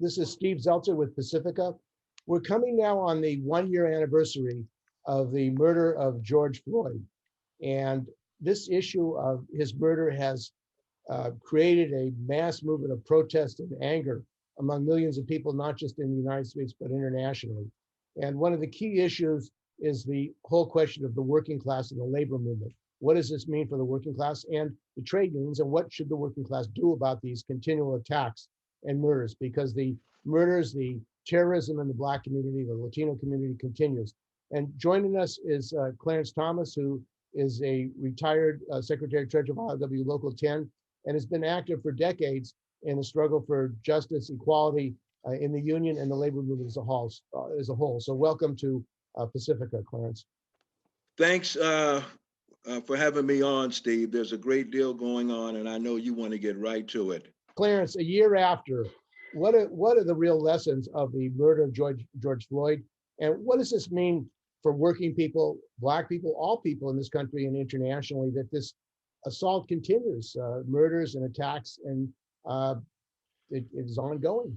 This is Steve Zeltzer with Pacifica. We're coming now on the 1-year anniversary of the murder of George Floyd. And this issue of his murder has created a mass movement of protest and anger among millions of people, not just in the United States, but internationally. And one of the key issues is the whole question of the working class and the labor movement. What does this mean for the working class and the trade unions, and what should the working class do about these continual attacks and murders? Because the murders, the terrorism in the Black community, the Latino community continues. And joining us is Clarence Thomas, who is a retired Secretary-Treasurer of ILWU Local 10, and has been active for decades in the struggle for justice, equality in the union and the labor movement as a whole. So welcome to Pacifica, Clarence. Thanks for having me on, Steve. There's a great deal going on, and I know you want to get right to it. Clarence, a year after, what are the real lessons of the murder of George Floyd, and what does this mean for working people, Black people, all people in this country and internationally, that this assault continues, murders and attacks, and it is ongoing?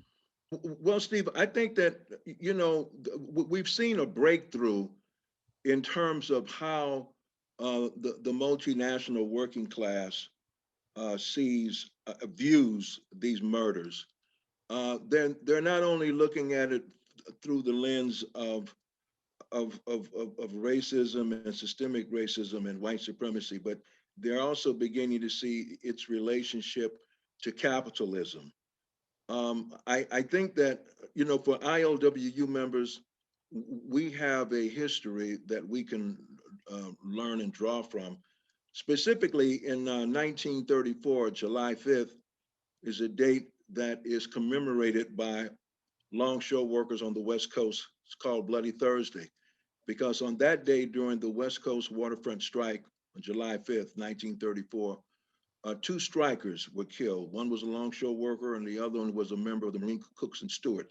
Well, Steve, I think that, you know, we've seen a breakthrough in terms of how the multinational working class views these murders. They're not only looking at it through the lens of racism and systemic racism and white supremacy, but they're also beginning to see its relationship to capitalism. I think that, you know, for ILWU members, we have a history that we can learn and draw from. Specifically in 1934, July 5th is a date that is commemorated by longshore workers on the West Coast. It's called Bloody Thursday, because on that day during the West Coast waterfront strike on July 5th, 1934, 2 strikers were killed. One was a longshore worker and the other one was a member of the Marine Cooks and Steward.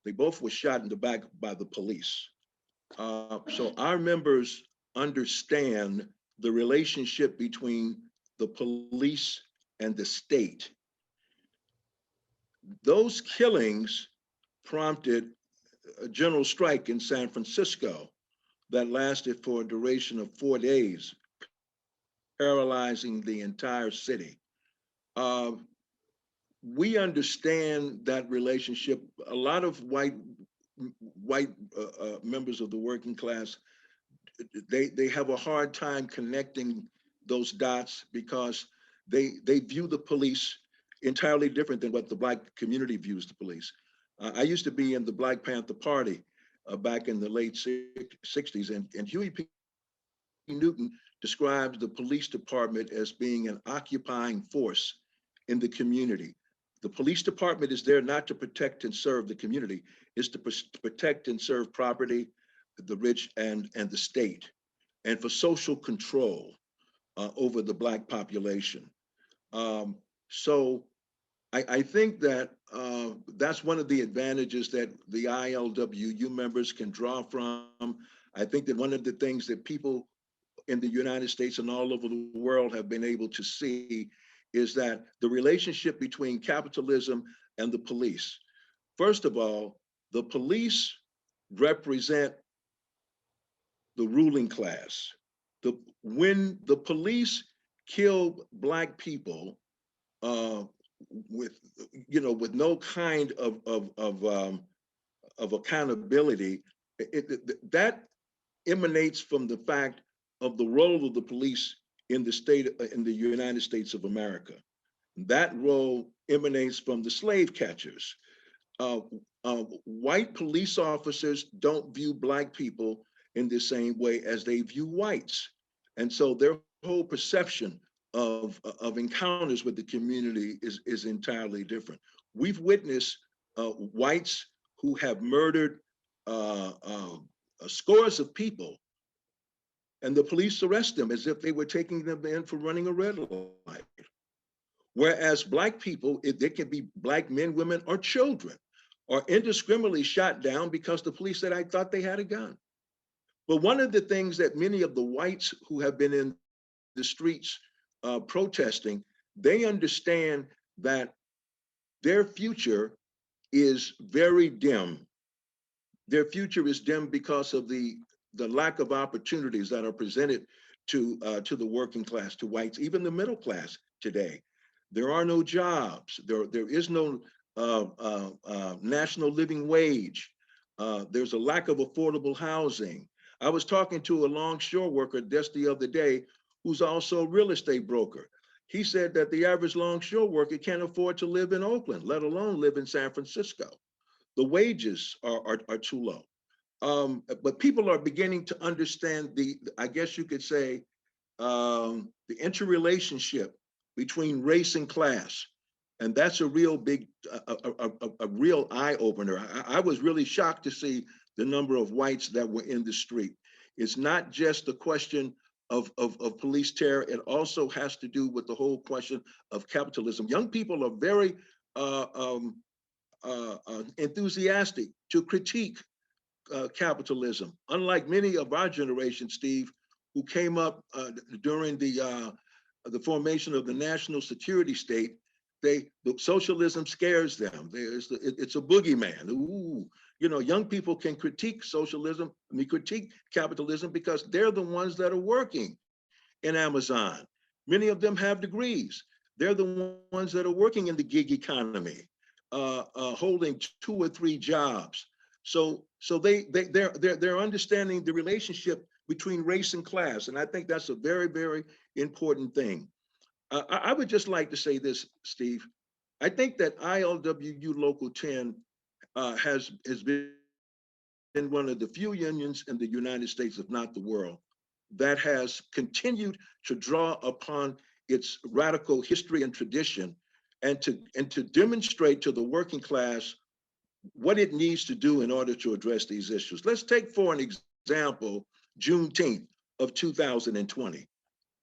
They both were shot in the back by the police. So our members understand the relationship between the police and the state. Those killings prompted a general strike in San Francisco that lasted for a duration of 4 days, paralyzing the entire city. We understand that relationship. A lot of white members of the working class, they have a hard time connecting those dots because they view the police entirely different than what the Black community views the police. I used to be in the Black Panther Party back in the late 60s, and Huey P. Newton describes the police department as being an occupying force in the community. The police department is there not to protect and serve the community, it's to protect and serve property, the rich and the state, and for social control over the Black population. So I think that that's one of the advantages that the ILWU members can draw from. I think that one of the things that people in the United States and all over the world have been able to see is that the relationship between capitalism and the police. First of all, the police represent the ruling class. When the police kill Black people with no kind of accountability, that emanates from the fact of the role of the police in the United States of America. That role emanates from the slave catchers. White police officers don't view Black people in the same way as they view whites. And so their whole perception of encounters with the community is entirely different. We've witnessed whites who have murdered scores of people, and the police arrest them as if they were taking them in for running a red light. Whereas Black people, they can be Black men, women, or children, are indiscriminately shot down because the police said, I thought they had a gun. But one of the things that many of the whites who have been in the streets protesting, they understand that their future is very dim. Their future is dim because of the lack of opportunities that are presented to the working class, to whites, even the middle class today. There are no jobs. There is no national living wage. There's a lack of affordable housing. I was talking to a longshore worker just the other day who's also a real estate broker. He said that the average longshore worker can't afford to live in Oakland, let alone live in San Francisco. The wages are too low. But people are beginning to understand I guess you could say, the interrelationship between race and class. And that's a real big, a real eye opener. I was really shocked to see the number of whites that were in the street. It's not just a question of police terror. It also has to do with the whole question of capitalism. Young people are very enthusiastic to critique capitalism. Unlike many of our generation, Steve, who came up during the formation of the national security state, the socialism scares them. It's a boogeyman. Ooh, you know, young people can critique socialism, critique capitalism because they're the ones that are working in Amazon. Many of them have degrees. They're the ones that are working in the gig economy, holding 2 or 3 jobs. So they're understanding the relationship between race and class, and I think that's a very, very important thing. I would just like to say this, Steve. I think that ILWU Local 10 has been one of the few unions in the United States, if not the world, that has continued to draw upon its radical history and tradition, and to demonstrate to the working class what it needs to do in order to address these issues. Let's take for an example, Juneteenth of 2020.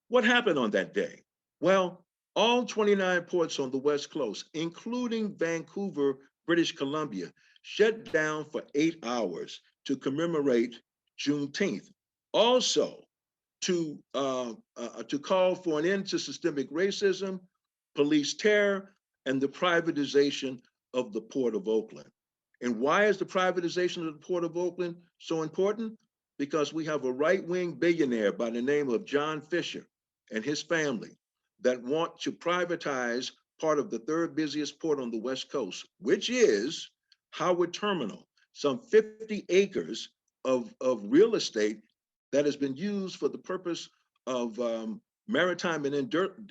What happened on that day? Well, all 29 ports on the West Coast, including Vancouver, British Columbia, shut down for 8 hours to commemorate Juneteenth. Also, to call for an end to systemic racism, police terror, and the privatization of the Port of Oakland. And why is the privatization of the Port of Oakland so important? Because we have a right-wing billionaire by the name of John Fisher and his family that want to privatize part of the 3rd busiest port on the West Coast, which is Howard Terminal, some 50 acres of real estate that has been used for the purpose of maritime and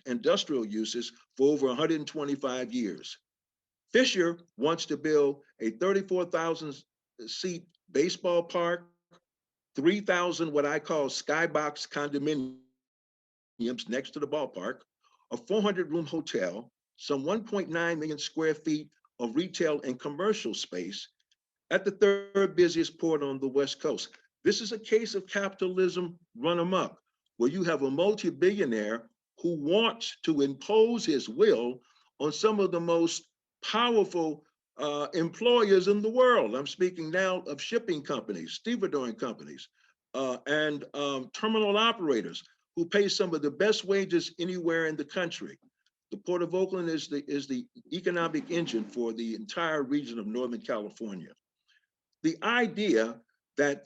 industrial uses for over 125 years. Fisher wants to build a 34,000 seat baseball park, 3,000 what I call skybox condominiums next to the ballpark, a 400-room hotel, some 1.9 million square feet of retail and commercial space at the 3rd busiest port on the West Coast. This is a case of capitalism run amok, where you have a multi-billionaire who wants to impose his will on some of the most powerful employers in the world. I'm speaking now of shipping companies, stevedoring companies, and terminal operators who pay some of the best wages anywhere in the country. The Port of Oakland is the economic engine for the entire region of Northern California. The idea that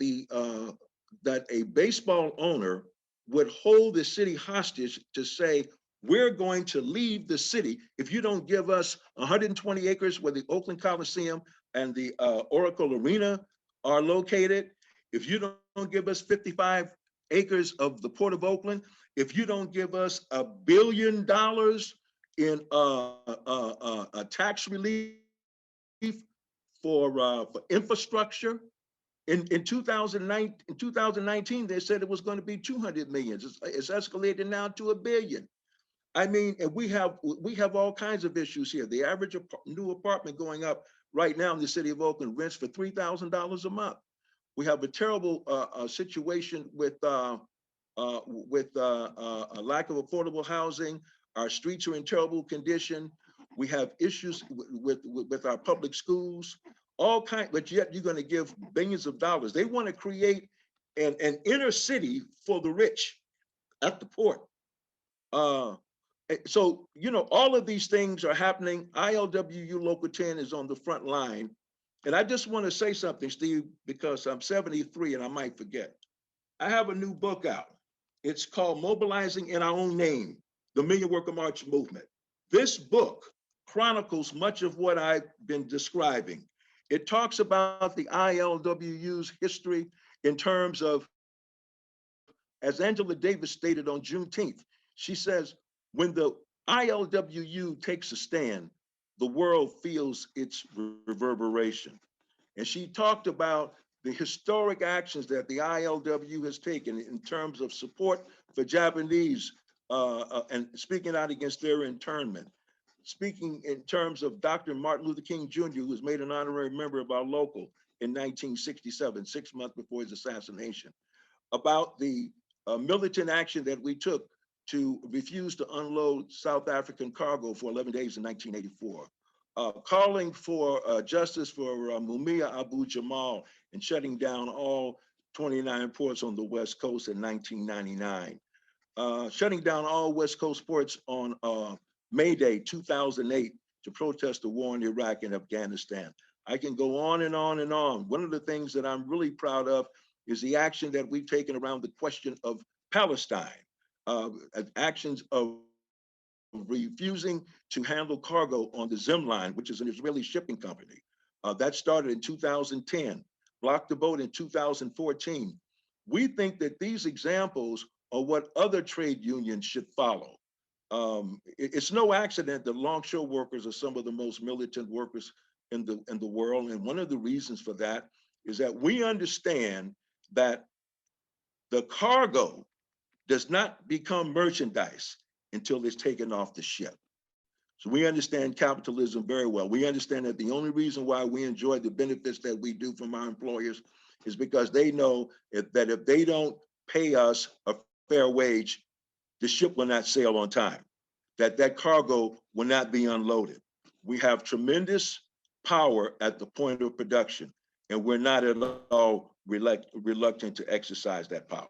that a baseball owner would hold the city hostage to say, we're going to leave the city if you don't give us 120 acres where the Oakland Coliseum and the Oracle Arena are located, if you don't give us 55 acres of the Port of Oakland, if you don't give us $1 billion in a tax relief for infrastructure. In 2019, they said it was going to be 200 million. It's escalated now to $1 billion. I mean, and we have all kinds of issues here. The average new apartment going up right now in the city of Oakland rents for $3,000 a month. We have a terrible situation with a lack of affordable housing. Our streets are in terrible condition. We have issues with our public schools, all kinds, but yet you're going to give billions of dollars. They want to create an inner city for the rich at the port. So, you know, all of these things are happening. ILWU Local 10 is on the front line. And I just want to say something, Steve, because I'm 73 and I might forget. I have a new book out. It's called Mobilizing in Our Own Name, the Million Worker March Movement. This book chronicles much of what I've been describing. It talks about the ILWU's history in terms of, as Angela Davis stated on Juneteenth, she says, when the ILWU takes a stand, the world feels its reverberation. And she talked about the historic actions that the ILWU has taken in terms of support for Japanese and speaking out against their internment. Speaking in terms of Dr. Martin Luther King Jr., who was made an honorary member of our local in 1967, 6 months before his assassination, about the militant action that we took to refuse to unload South African cargo for 11 days in 1984, calling for justice for Mumia Abu Jamal and shutting down all 29 ports on the West Coast in 1999, shutting down all West Coast ports on May Day 2008 to protest the war in Iraq and Afghanistan. I can go on and on and on. One of the things that I'm really proud of is the action that we've taken around the question of Palestine, actions of refusing to handle cargo on the Zim line, which is an Israeli shipping company. That started in 2010, blocked the boat in 2014. We think that these examples are what other trade unions should follow. It's no accident that longshore workers are some of the most militant workers in the world. And one of the reasons for that is that we understand that the cargo does not become merchandise until it's taken off the ship. So we understand capitalism very well. We understand that the only reason why we enjoy the benefits that we do from our employers is because they know that if they don't pay us a fair wage, the ship will not sail on time, that cargo will not be unloaded. We have tremendous power at the point of production, and we're not at all reluctant to exercise that power.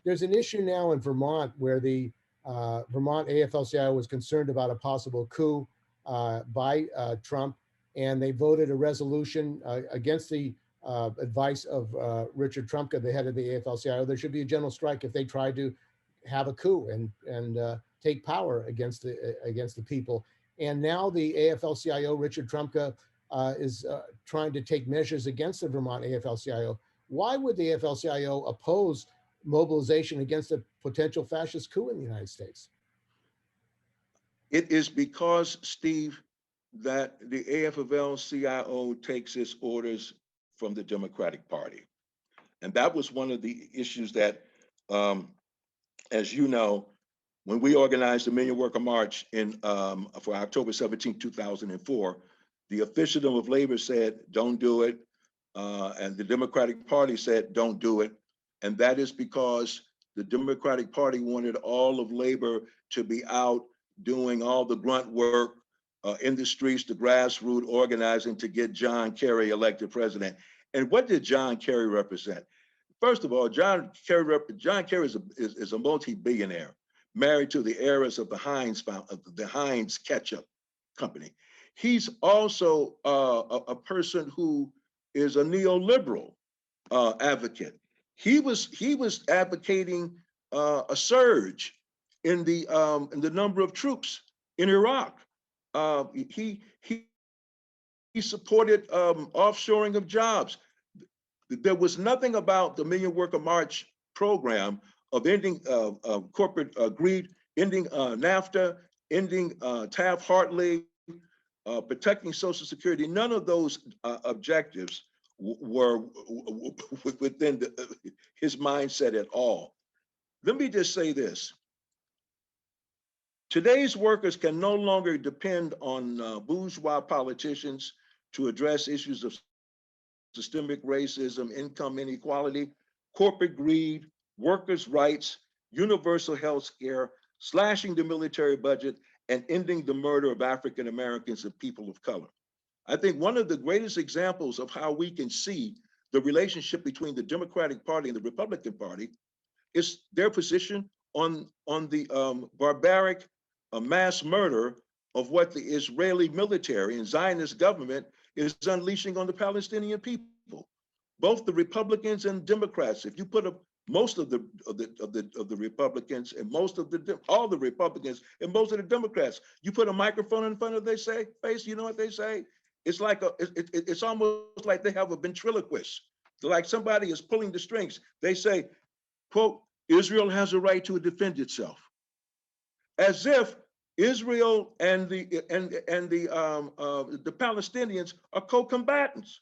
There's an issue now in Vermont where the Vermont AFL-CIO was concerned about a possible coup by Trump, and they voted a resolution against the advice of Richard Trumka, the head of the AFL-CIO. There should be a general strike if they try to have a coup and take power against the people. And now the AFL-CIO, Richard Trumka, is trying to take measures against the Vermont AFL-CIO. Why would the AFL-CIO oppose mobilization against a potential fascist coup in the United States? It is because, Steve, that the AFL-CIO takes its orders from the Democratic Party. And that was one of the issues that, as you know, when we organized the Million Worker March for October 17, 2004, the officialdom of labor said, don't do it. And the Democratic Party said, don't do it. And that is because the Democratic Party wanted all of labor to be out doing all the grunt work in the streets, the grassroots organizing to get John Kerry elected president. And what did John Kerry represent? First of all, John Kerry is a multi-billionaire, married to the heiress of the Heinz ketchup company. He's also a person who is a neoliberal advocate. He was advocating a surge in the number of troops in Iraq. He supported offshoring of jobs. There was nothing about the Million Worker March program of ending corporate greed, ending NAFTA, ending Taft-Hartley, protecting Social Security. None of those objectives were within his mindset at all. Let me just say this. Today's workers can no longer depend on bourgeois politicians to address issues of systemic racism, income inequality, corporate greed, workers' rights, universal health care, slashing the military budget, and ending the murder of African Americans and people of color. I think one of the greatest examples of how we can see the relationship between the Democratic Party and the Republican Party is their position on the barbaric a mass murder of what the Israeli military and Zionist government is unleashing on the Palestinian people, both the Republicans and Democrats. If you put most of the Republicans and all the Republicans and most of the Democrats, you put a microphone in front of their face, you know what they say? It's like it's almost like they have a ventriloquist. Like somebody is pulling the strings. They say, quote, Israel has a right to defend itself, as if Israel and the Palestinians are co-combatants.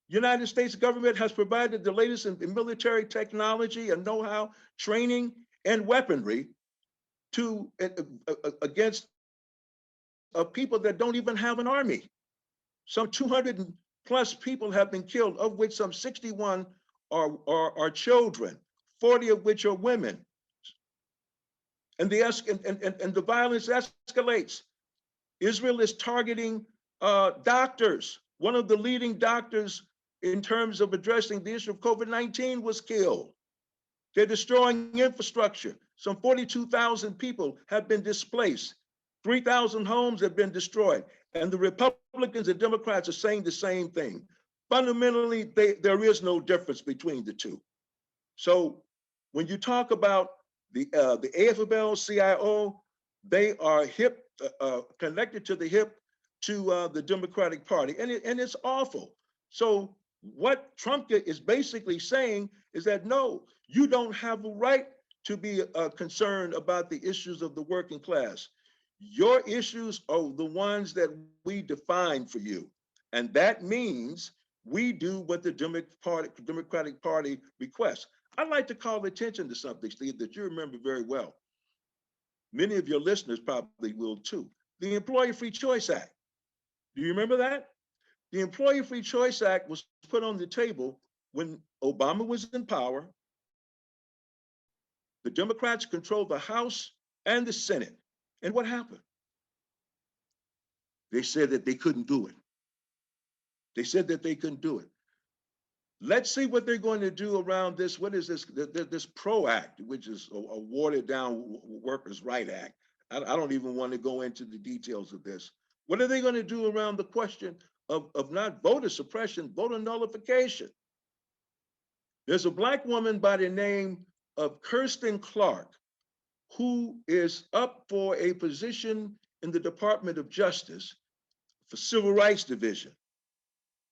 United States government has provided the latest in military technology and know-how, training, and weaponry to against people that don't even have an army. Some 200 plus people have been killed, of which some 61 are children, 40 of which are women. And the violence escalates. Israel is targeting doctors. One of the leading doctors in terms of addressing the issue of COVID-19 was killed. They're destroying infrastructure. Some 42,000 people have been displaced. 3,000 homes have been destroyed. And the Republicans and Democrats are saying the same thing. Fundamentally, there is no difference between the two. So when you talk about the AFL-CIO, they are connected to the hip to the Democratic Party, and it's awful. So what Trump is basically saying is that, no, you don't have a right to be concerned about the issues of the working class. Your issues are the ones that we define for you. And that means we do what the Democratic Party requests. I'd like to call attention to something, Steve, that you remember very well. Many of your listeners probably will too. The Employee Free Choice Act. Do you remember that? The Employee Free Choice Act was put on the table when Obama was in power. The Democrats controlled the House and the Senate. And what happened? They said that they couldn't do it. They said that they couldn't do it. Let's see what they're going to do around this. What is this? This PRO Act, which is a watered down Workers' Right Act. I don't even want to go into the details of this. What are they going to do around the question of not voter suppression, voter nullification? There's a Black woman by the name of Kirsten Clark, who is up for a position in the Department of Justice for Civil Rights Division,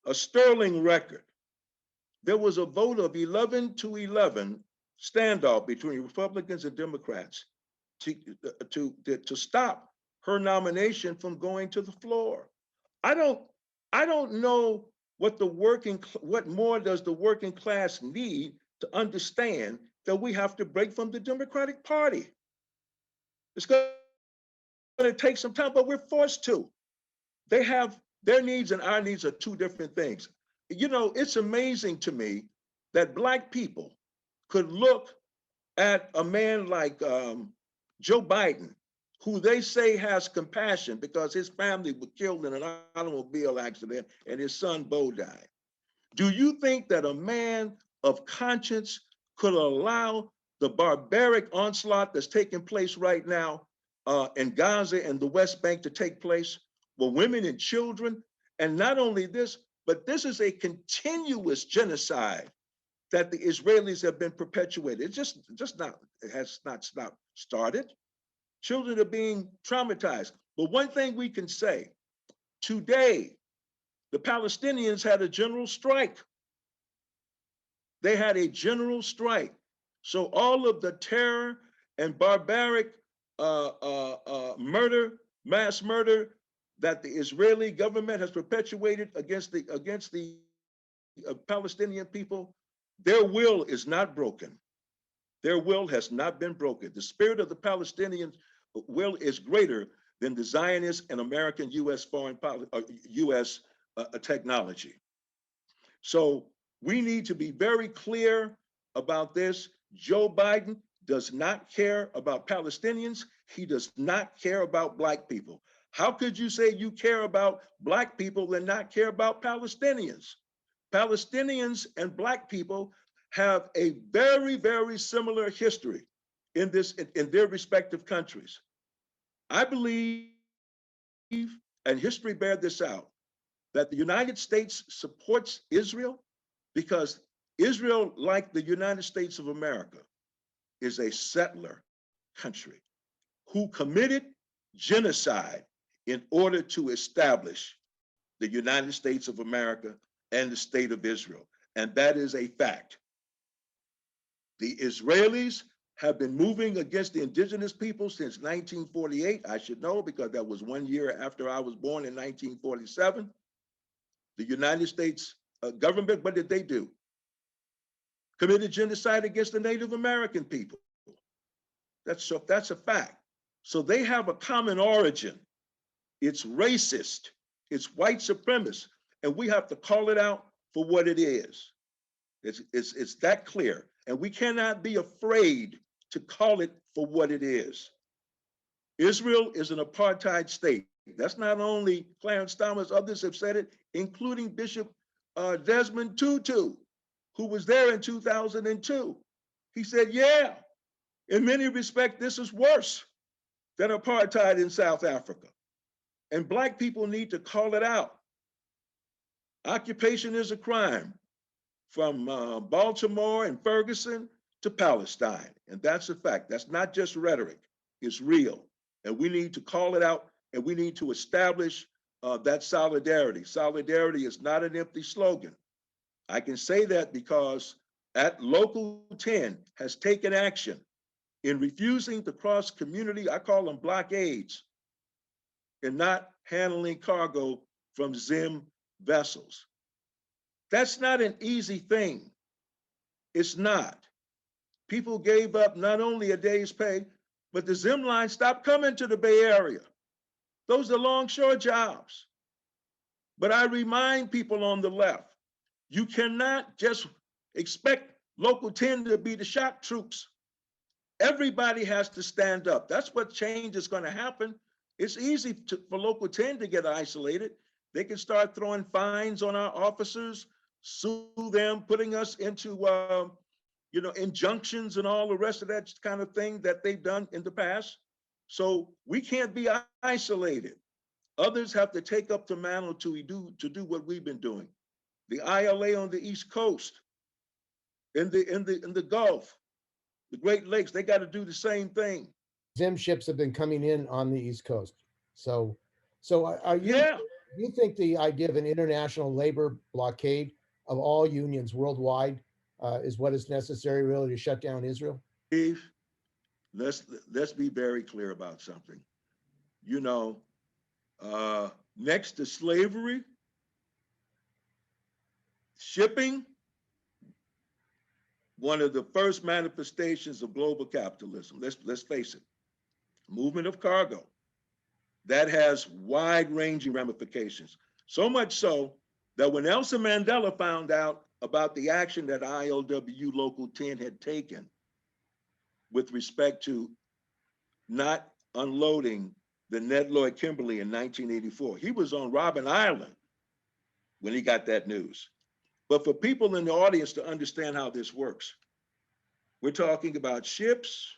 a sterling record. There was a vote of 11-11 standoff between Republicans and Democrats to stop her nomination from going to the floor. I don't know what more does the working class need to understand that we have to break from the Democratic Party. It's going to take some time, but we're forced to. They have their needs and our needs are two different things. You know, it's amazing to me that Black people could look at a man like Joe Biden, who they say has compassion because his family was killed in an automobile accident and his son Bo died. Do you think that a man of conscience could allow the barbaric onslaught that's taking place right now in Gaza and the West Bank to take place, where women and children, and not only this, but this is a continuous genocide that the Israelis have been perpetuated. It has not started. Children are being traumatized. But one thing we can say, today, the Palestinians had a general strike. They had a general strike. So all of the terror and barbaric mass murder that the Israeli government has perpetuated against the Palestinian people, their will is not broken. Their will has not been broken. The spirit of the Palestinian will is greater than the Zionist and American U.S. foreign policy, U.S. Technology. So we need to be very clear about this. Joe Biden does not care about Palestinians. He does not care about Black people. How could you say you care about Black people and not care about Palestinians? Palestinians and Black people have a very, very similar history in their respective countries. I believe, and history bear this out, that the United States supports Israel because Israel, like the United States of America, is a settler country who committed genocide in order to establish the United States of America and the state of Israel. And that is a fact. The Israelis have been moving against the indigenous people since 1948. I should know because that was 1 year after I was born in 1947. The United States government, what did they do? Committed genocide against the Native American people. That's a fact. So they have a common origin. It's racist, it's white supremacist, and we have to call it out for what it is. It's that clear. And we cannot be afraid to call it for what it is. Israel is an apartheid state. That's not only Clarence Thomas, others have said it, including Bishop Desmond Tutu, who was there in 2002. He said, yeah, in many respects, this is worse than apartheid in South Africa. And Black people need to call it out. Occupation is a crime from Baltimore and Ferguson to Palestine. And that's a fact. That's not just rhetoric, it's real. And we need to call it out and we need to establish that solidarity. Solidarity is not an empty slogan. I can say that because at Local 10 has taken action in refusing to cross community, I call them blockades, and not handling cargo from Zim vessels. That's not an easy thing. It's not. People gave up not only a day's pay, but the Zim line stopped coming to the Bay Area. Those are longshore jobs. But I remind people on the left, you cannot just expect Local 10 to be the shock troops. Everybody has to stand up. That's what change is going to happen. It's easy for Local 10 to get isolated. They can start throwing fines on our officers, sue them, putting us into injunctions and all the rest of that kind of thing that they've done in the past. So we can't be isolated. Others have to take up the mantle to do what we've been doing. The ILA on the East Coast, in the Gulf, the Great Lakes, they got to do the same thing. Zim ships have been coming in on the East Coast. So are you? Yeah. Do you think the idea of an international labor blockade of all unions worldwide is what is necessary really to shut down Israel? Steve, let's be very clear about something. Next to slavery, shipping, one of the first manifestations of global capitalism. Let's face it, movement of cargo. That has wide-ranging ramifications. So much so that when Nelson Mandela found out about the action that ILWU Local 10 had taken with respect to not unloading the Ned Lloyd Kimberly in 1984, he was on Robben Island when he got that news. But for people in the audience to understand how this works, we're talking about ships,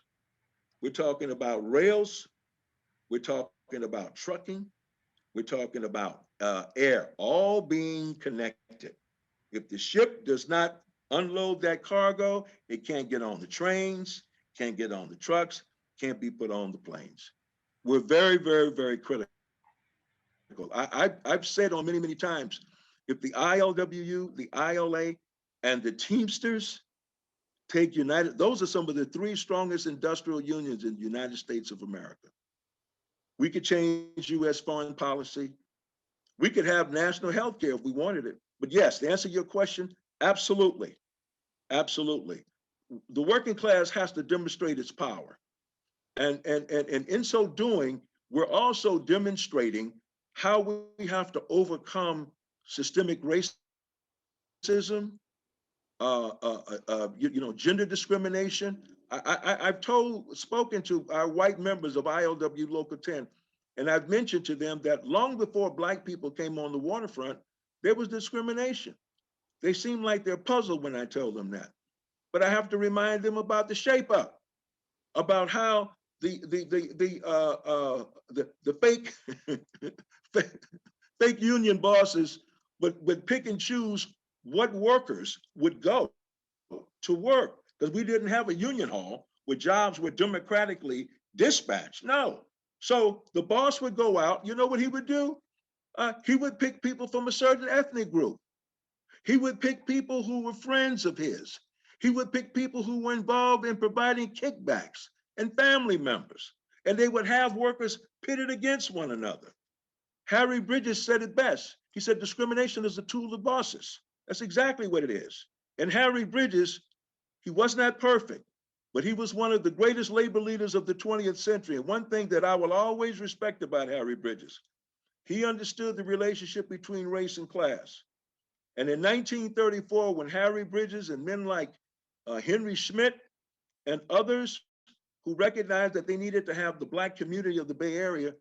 we're talking about rails, we're talking about trucking, we're talking about air, all being connected. If the ship does not unload that cargo, it can't get on the trains, can't get on the trucks, can't be put on the planes. We're very, very, very critical. I've said on many times, if the ILWU, the ILA, and the Teamsters take united, those are some of the 3 strongest industrial unions in the United States of America. We could change US foreign policy. We could have national health care if we wanted it. But yes, to answer your question, absolutely, absolutely. The working class has to demonstrate its power. And in so doing, we're also demonstrating how we have to overcome systemic racism, gender discrimination. I've spoken to our white members of ILWU Local 10, and I've mentioned to them that long before Black people came on the waterfront, there was discrimination. They seem like they're puzzled when I tell them that. But I have to remind them about the shape up, about how the fake fake union bosses would pick and choose what workers would go to work, because we didn't have a union hall where jobs were democratically dispatched. No. So the boss would go out. You know what he would do? He would pick people from a certain ethnic group. He would pick people who were friends of his. He would pick people who were involved in providing kickbacks and family members. And they would have workers pitted against one another. Harry Bridges said it best. He said, discrimination is a tool of bosses. That's exactly what it is. And Harry Bridges, he was not perfect, but he was one of the greatest labor leaders of the 20th century. And one thing that I will always respect about Harry Bridges, he understood the relationship between race and class. And in 1934, when Harry Bridges and men like Henry Schmidt and others who recognized that they needed to have the Black community of the Bay Area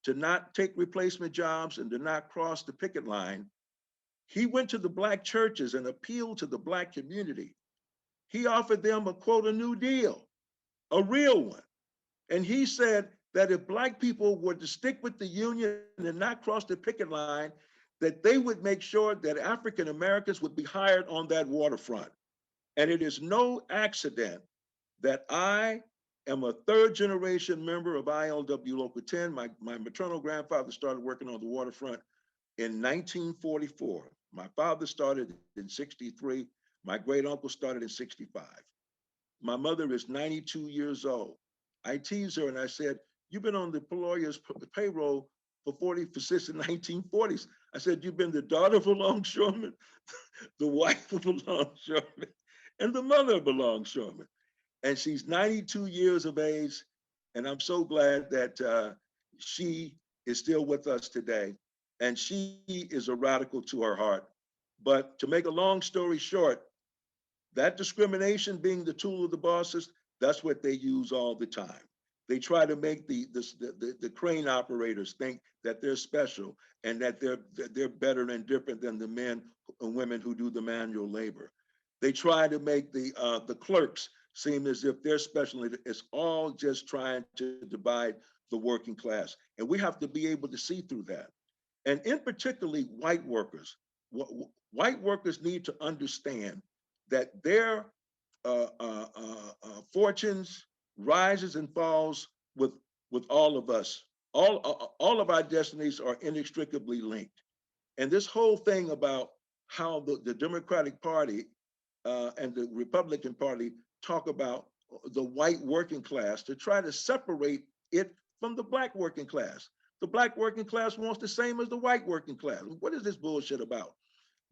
to not take replacement jobs and to not cross the picket line, he went to the Black churches and appealed to the Black community. He offered them a, quote, a new deal, a real one. And he said that if Black people were to stick with the union and not cross the picket line, that they would make sure that African Americans would be hired on that waterfront. And it is no accident that I am a third generation member of ILWU Local 10. My maternal grandfather started working on the waterfront in 1944. My father started in 63. My great uncle started in 65. My mother is 92 years old. I teased her and I said, you've been on the Piraeus payroll since the 1940s. I said, you've been the daughter of a longshoreman, the wife of a longshoreman, and the mother of a longshoreman. And she's 92 years of age. And I'm so glad that she is still with us today. And she is a radical to her heart. But to make a long story short, that discrimination being the tool of the bosses, that's what they use all the time. They try to make the crane operators think that they're special and that they're better and different than the men and women who do the manual labor. They try to make the clerks seem as if they're special. It's all just trying to divide the working class. And we have to be able to see through that. And in particularly white workers. White workers need to understand that their fortunes rises and falls with all of us. All of our destinies are inextricably linked. And this whole thing about how the Democratic Party and the Republican Party talk about the white working class to try to separate it from the Black working class. The Black working class wants the same as the white working class. What is this bullshit about?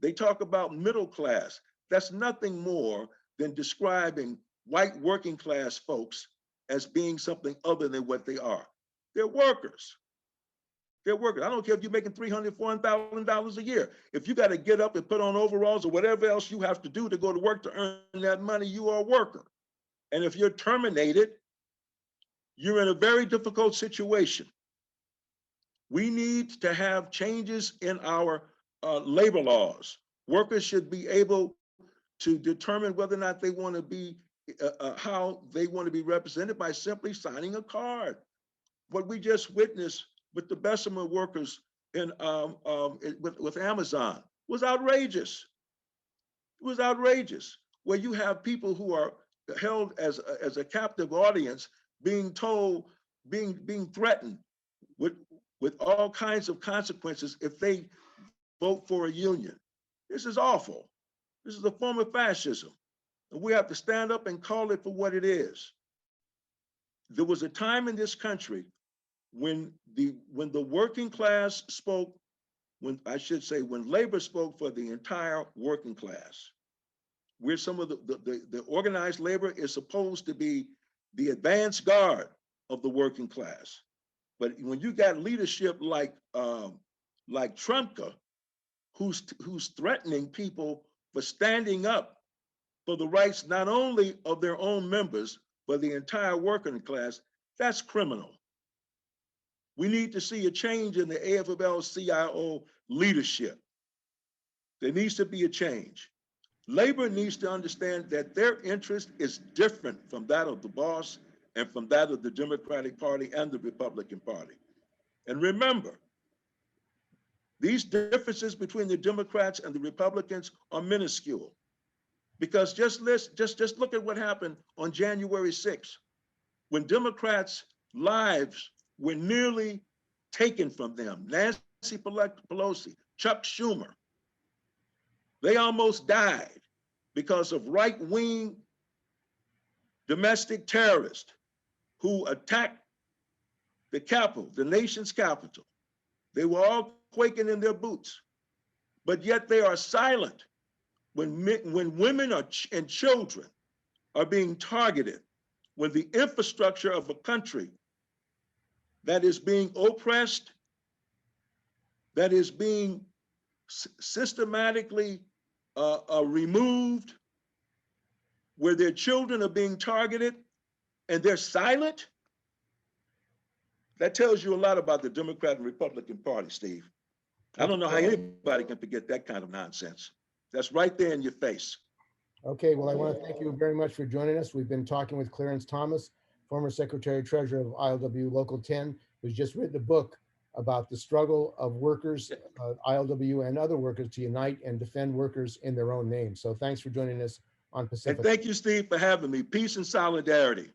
They talk about middle class. That's nothing more than describing white working class folks as being something other than what they are. They're workers. They're workers. I don't care if you're making $300,000, $400,000 a year. If you got to get up and put on overalls or whatever else you have to do to go to work to earn that money, you are a worker. And if you're terminated, you're in a very difficult situation. We need to have changes in our labor laws. Workers should be able to determine whether or not they want to be, how they want to be represented by simply signing a card. What we just witnessed with the Bessemer workers in with Amazon was outrageous. It was outrageous, where you have people who are held as a captive audience being told, being threatened with all kinds of consequences if they vote for a union. This is awful. This is a form of fascism. And we have to stand up and call it for what it is. There was a time in this country when the working class spoke, when labor spoke for the entire working class. Where some of the organized labor is supposed to be the advance guard of the working class. But when you got leadership like Trumka, who's threatening people for standing up for the rights not only of their own members, but the entire working class, that's criminal. We need to see a change in the AFL-CIO leadership. There needs to be a change. Labor needs to understand that their interest is different from that of the boss, and from that of the Democratic Party and the Republican Party. And remember, these differences between the Democrats and the Republicans are minuscule, because just look at what happened on January 6th, when Democrats' lives were nearly taken from them. Nancy Pelosi, Chuck Schumer, they almost died because of right-wing domestic terrorists who attacked the Capitol, the nation's capital. They were all quaking in their boots, but yet they are silent when women and children are being targeted, when the infrastructure of a country that is being oppressed, that is being systematically removed, where their children are being targeted and they're silent. That tells you a lot about the Democrat and Republican Party, Steve. I don't know how anybody can forget that kind of nonsense. That's right there in your face. Okay, well, I want to thank you very much for joining us. We've been talking with Clarence Thomas, former Secretary Treasurer of ILWU Local 10, who's just written a book about the struggle of workers, ILWU and other workers, to unite and defend workers in their own name. So thanks for joining us on Pacific. And thank you, Steve, for having me. Peace and solidarity.